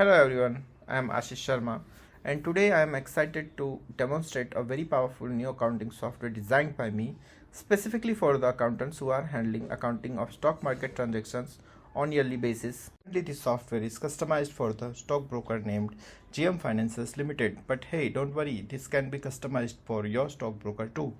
Hello everyone, I am Ashish Sharma and today I am excited to demonstrate a very powerful new accounting software designed by me specifically for the accountants who are handling accounting of stock market transactions on yearly basis. Currently this software is customized for the stockbroker named GM Finances Limited, but hey, don't worry, this can be customized for your stockbroker too.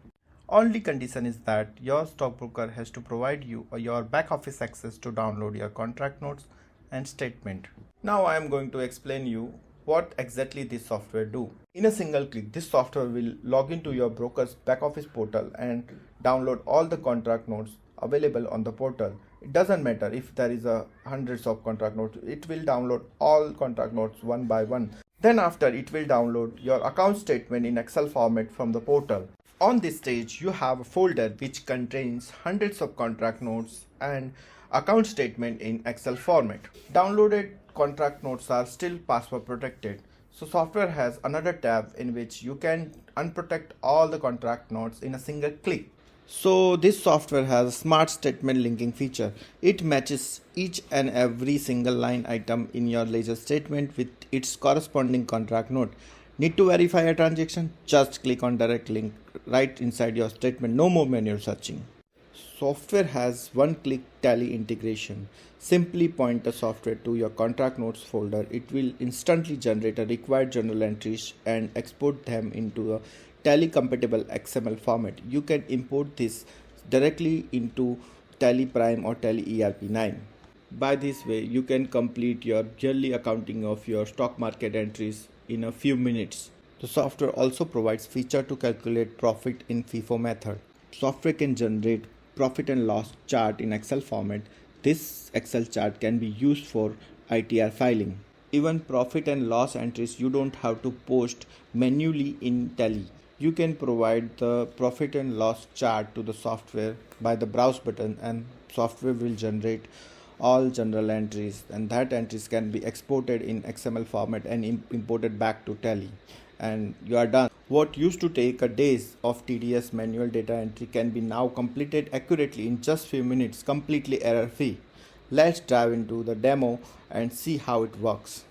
Only condition is that your stockbroker has to provide you your back office access to download your contract notes and statement. Now I am going to explain you what exactly this software do. In a single click, this software will log into your broker's back office portal and download all the contract notes available on the portal. It doesn't matter if there is hundreds of contract notes, it will download all contract notes one by one. Then after, it will download your account statement in Excel format from the portal. On this stage, you have a folder which contains hundreds of contract notes and account statement in Excel format. Downloaded contract notes are still password protected. So software has another tab in which you can unprotect all the contract notes in a single click. So this software has a smart statement linking feature. It matches each and every single line item in your ledger statement with its corresponding contract note. Need to verify a transaction? Just click on direct link right inside your statement. No more manual searching. Software has one-click tally integration. Simply point the software to your contract notes folder. It will instantly generate a required journal entries and export them into a Tally compatible XML format. You can import this directly into TallyPrime or TallyERP9. By this way, you can complete your yearly accounting of your stock market entries in a few minutes. The software also provides feature to calculate profit in FIFO method. Software can generate profit and loss chart in Excel format. This Excel chart can be used for ITR filing. Even profit and loss entries you don't have to post manually in Tally. You can provide the profit and loss chart to the software by the browse button and software will generate all general entries, and that entries can be exported in XML format and imported back to Tally, and you are done. What used to take a days of tedious manual data entry can be now completed accurately in just few minutes, completely error free. Let's dive into the demo and see how it works.